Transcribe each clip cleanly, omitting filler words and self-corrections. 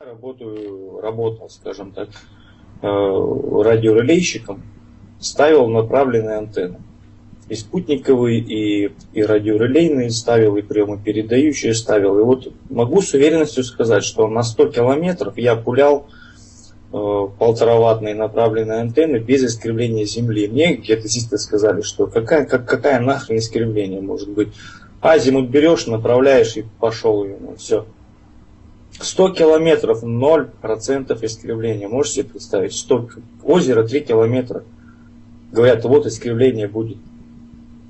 Работал, скажем так, радиорелейщиком, ставил направленные антенны. И спутниковые, и радиорелейные ставил, и прямопередающие ставил. И вот могу с уверенностью сказать, что на 100 километров я пулял 1,5-ваттные направленные антенны без искривления Земли. Мне геодезисты сказали, что какая нахрен искривление может быть. Азимут берешь, направляешь и пошел. Все. 100 километров, 0% искривления. Можете себе представить? 100, озеро 3 километра. Говорят, вот искривление будет.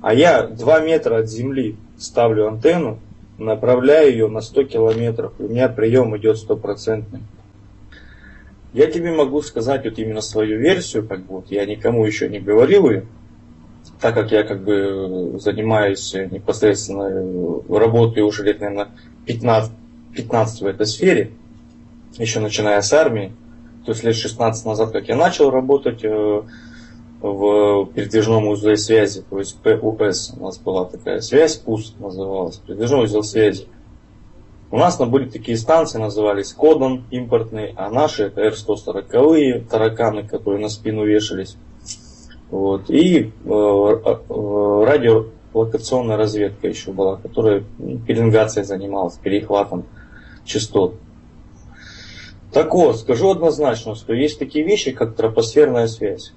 А я 2 метра от земли ставлю антенну, направляю ее на 100 километров. И у меня прием идет 100%. Я тебе могу сказать вот именно свою версию, я никому еще не говорил ее, так как я занимаюсь непосредственно, работаю уже лет, наверное, 15 в этой сфере, еще начиная с армии. То есть лет 16 назад, как я начал работать в передвижном узле связи, то есть ПУС, у нас была такая связь, ПУС называлась, передвижной узел связи. У нас были такие станции, назывались Кодан импортные, а наши это Р-140-ые тараканы, которые на спину вешались. Вот. И радиолокационная разведка еще была, которая пеленгацией занималась, перехватом частот. Так вот, скажу однозначно, что есть такие вещи, как тропосферная связь.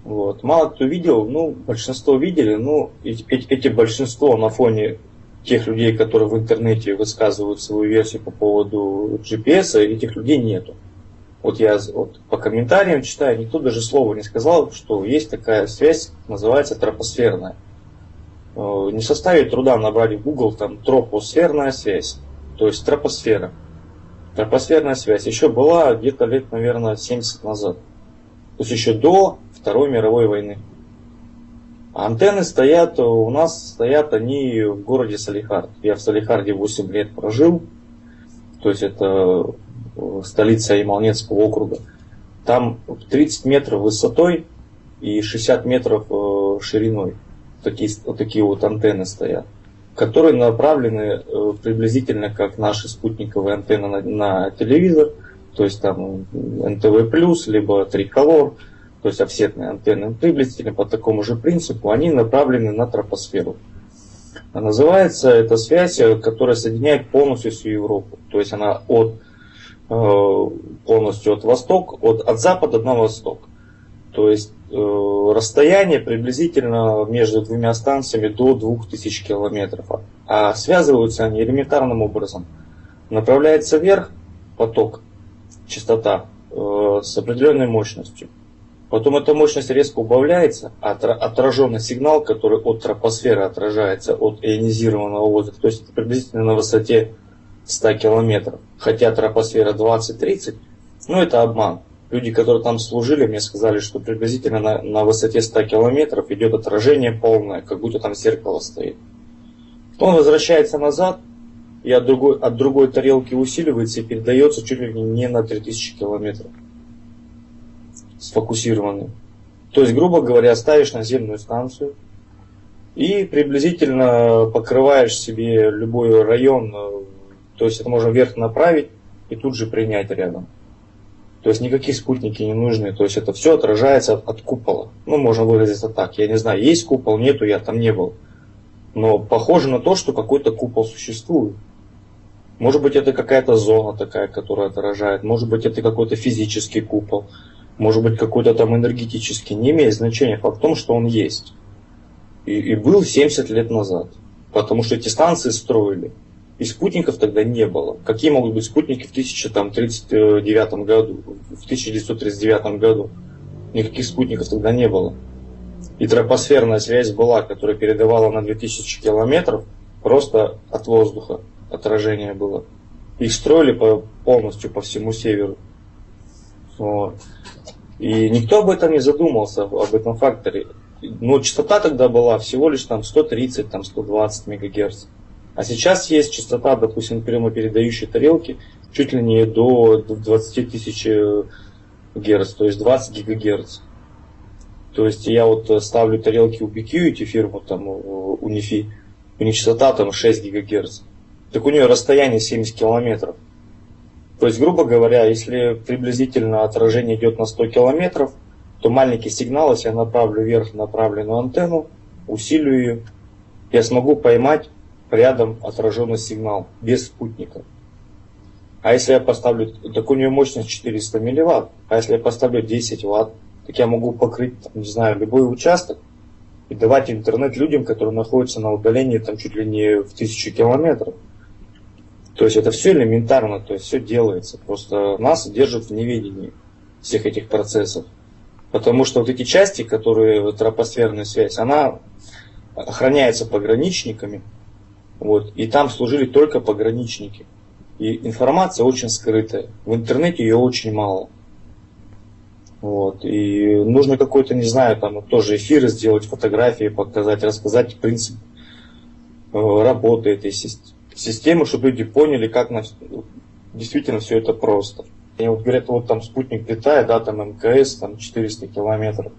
Вот. Мало кто видел, большинство видели, эти большинство на фоне тех людей, которые в интернете высказывают свою версию по поводу GPS, этих людей нету. Вот я по комментариям читаю, никто даже слова не сказал, что есть такая связь, называется тропосферная. Не составит труда набрать в Google там тропосферная связь, то есть тропосфера. Тропосферная связь еще была где-то лет, наверное, 70 назад. То есть еще до Второй мировой войны. А антенны у нас стоят они в городе Салехард. Я в Салехарде 8 лет прожил. То есть это столица Ямал-Ненецкого округа. Там 30 метров высотой и 60 метров шириной. Такие вот антенны стоят, которые направлены приблизительно как наши спутниковые антенны на телевизор. То есть там НТВ+, либо Триколор. То есть офсетные антенны, приблизительно по такому же принципу, они направлены на тропосферу. А называется эта связь, которая соединяет полностью всю Европу. То есть она полностью от запада на восток. То есть расстояние приблизительно между двумя станциями до 2000 километров. А связываются они элементарным образом. Направляется вверх поток, частота с определенной мощностью. Потом эта мощность резко убавляется, а отраженный сигнал, который от тропосферы отражается от ионизированного воздуха, то есть приблизительно на высоте 100 километров, хотя тропосфера 20-30, это обман. Люди, которые там служили, мне сказали, что приблизительно на высоте 100 километров идет отражение полное, как будто там зеркало стоит. Он возвращается назад, и от другой тарелки усиливается и передается чуть ли не на 3000 километров. Сфокусированный. То есть, грубо говоря, ставишь наземную станцию и приблизительно покрываешь себе любой район, то есть это можно вверх направить и тут же принять рядом. То есть никакие спутники не нужны, то есть это все отражается от купола. Можно выразиться так, я не знаю, есть купол, нету, я там не был. Но похоже на то, что какой-то купол существует. Может быть, это какая-то зона такая, которая отражает, может быть, это какой-то физический купол. Может быть, какой-то там энергетический, не имеет значения. Факт в том, что он есть. И был 70 лет назад. Потому что эти станции строили. И спутников тогда не было. Какие могут быть спутники в 1939 году? В 1939 году. Никаких спутников тогда не было. И тропосферная связь была, которая передавала на 2000 километров просто от воздуха. Отражение было. Их строили полностью по всему северу. Вот. И никто об этом не задумался, об этом факторе. Но частота тогда была всего лишь 130-120 МГц. А сейчас есть частота, допустим, прямопередающей тарелки чуть ли не до 20 тысяч Гц, то есть 20 ГГц. То есть я ставлю тарелки Ubiquiti, фирму Unifi, у них частота 6 ГГц. Так у нее расстояние 70 километров. То есть, грубо говоря, если приблизительно отражение идет на 100 километров, то маленький сигнал, если я направлю вверх направленную антенну, усилю ее, я смогу поймать рядом отраженный сигнал без спутника. А если я поставлю, так у нее мощность 400 милливатт, а если я поставлю 10 ватт, так я могу покрыть, не знаю, любой участок и давать интернет людям, которые находятся на удалении там чуть ли не в 1000 километров. То есть это все элементарно, то есть все делается. Просто нас держат в неведении всех этих процессов. Потому что вот эти части, которые тропосферная связь, она охраняется пограничниками, вот, и там служили только пограничники. И информация очень скрытая. В интернете ее очень мало. Вот. И нужно какой-то, не знаю, там тоже эфиры сделать, фотографии показать, рассказать принцип работы этой системы, чтобы люди поняли, как действительно все это просто. И вот говорят, вот там спутник летает, да, там МКС, там 400 километров.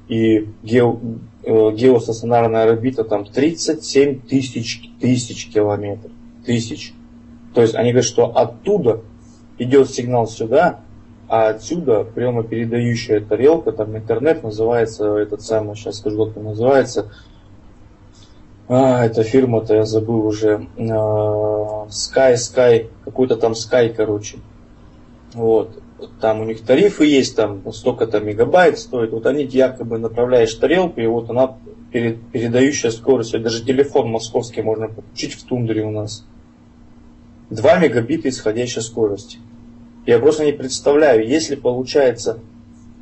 И геостационарная орбита там 37 тысяч километров. Тысяч. То есть они говорят, что оттуда идет сигнал сюда, а отсюда прямопередающая тарелка, там интернет называется, этот самый, сейчас скажу, как он называется. Эта фирма-то я забыл уже. Sky, какой-то там Sky, короче. Вот. Там у них тарифы есть, там столько-то мегабайт стоит. Вот они якобы направляешь тарелку, и вот она передающая скорость. Даже телефон московский можно подключить в тундре у нас. 2 мегабита исходящей скорости. Я просто не представляю, если получается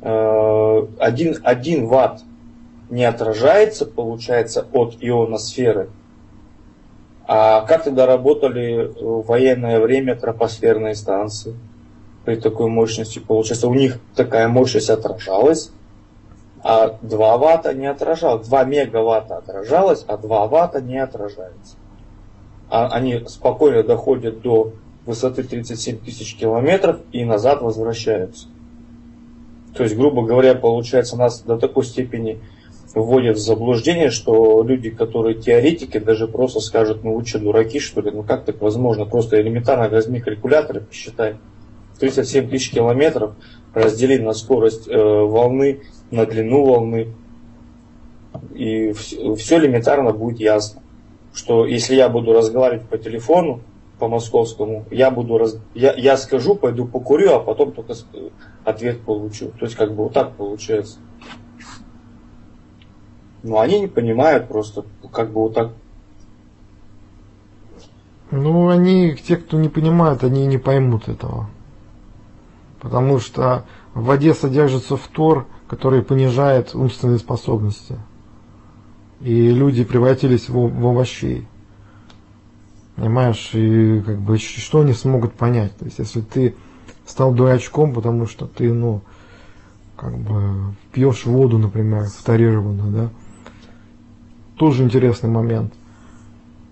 1 ватт не отражается, получается, от ионосферы, а как тогда работали в военное время тропосферные станции при такой мощности? Получается, у них такая мощность отражалась, а 2 ватта не отражалось. 2 мегаватта отражалось, а 2 ватта не отражается. Они спокойно доходят до высоты 37 тысяч километров и назад возвращаются. То есть, грубо говоря, получается, нас до такой степени вводят в заблуждение, что люди, которые теоретики, даже просто скажут, ну вы что, дураки, что ли? Ну как так возможно? Просто элементарно возьми калькулятор и посчитай. 37 тысяч километров раздели на скорость волны, на длину волны. И все элементарно будет ясно. Что если я буду разговаривать по телефону, по московскому, я скажу, пойду покурю, а потом только ответ получу. То есть как бы вот так получается. Но они не понимают просто, как бы вот так. Ну, те, кто не понимают, они не поймут этого. Потому что в воде содержится фтор, который понижает умственные способности. И люди превратились в овощей. Понимаешь, и как бы что они смогут понять? То есть, если ты стал дурачком, потому что ты, как бы пьешь воду, например, фторированную, да, тоже интересный момент.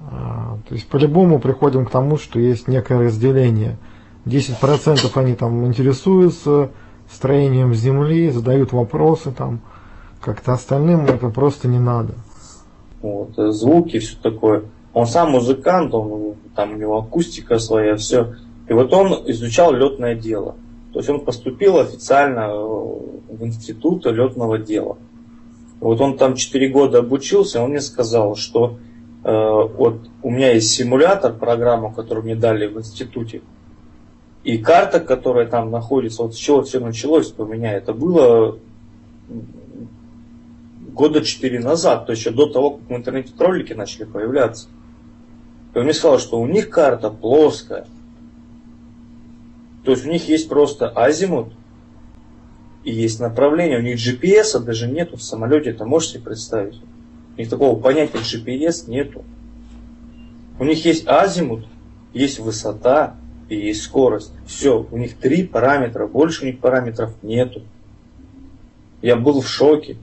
То есть, по-любому приходим к тому, что есть некое разделение. 10% они там интересуются строением Земли, задают вопросы там, как-то остальным это просто не надо. Вот, звуки, все такое. Он сам музыкант, там у него акустика своя, все. И вот он изучал летное дело. То есть он поступил официально в институт летного дела. Вот он там 4 года обучился, он мне сказал, что вот у меня есть симулятор, программа, которую мне дали в институте. И карта, которая там находится, вот с чего все началось у меня, это было года 4 назад, то есть еще до того, как в интернете ролики начали появляться. И он мне сказал, что у них карта плоская. То есть у них есть просто азимут и есть направление. У них GPS даже нету в самолете, это можете себе представить? У них такого понятия GPS нету. У них есть азимут, есть высота и есть скорость. Все, у них 3 параметра, больше у них параметров нету. Я был в шоке.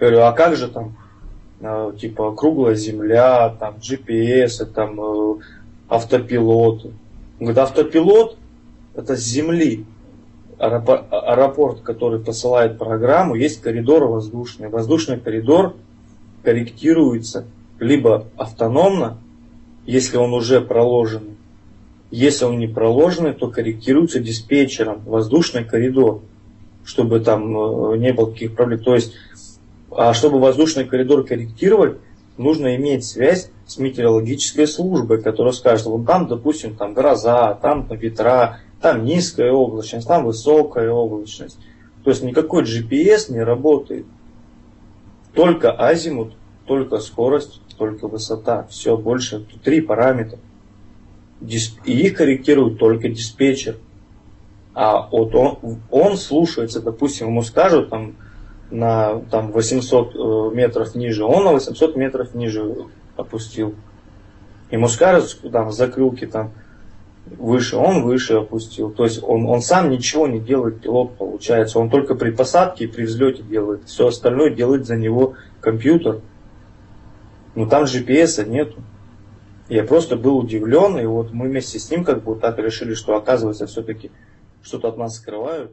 Я говорю, а как же там, типа, круглая земля, там, GPS, там, автопилот. Он говорит, автопилот это с земли. Аэропорт, который посылает программу, есть коридор воздушный. Воздушный коридор корректируется либо автономно, если он уже проложен, Если он не проложенный, то корректируется диспетчером воздушный коридор, чтобы там не было каких проблем. То есть, чтобы воздушный коридор корректировать, нужно иметь связь с метеорологической службой, которая скажет, вот там, допустим, там гроза, там ветра, там низкая облачность, там высокая облачность. То есть никакой GPS не работает. Только азимут, только скорость, только высота. Все, больше 3 параметра. И их корректирует только диспетчер. А вот он слушается, допустим, ему скажут там, на 800 метров ниже, он на 800 метров ниже опустил. Ему скажут, там, закрылки там выше, он выше опустил. То есть он сам ничего не делает, пилот, получается. Он только при посадке и при взлете делает. Все остальное делает за него компьютер. Но там GPS нету. Я просто был удивлен, и вот мы вместе с ним как бы так решили, что оказывается все-таки что-то от нас скрывают.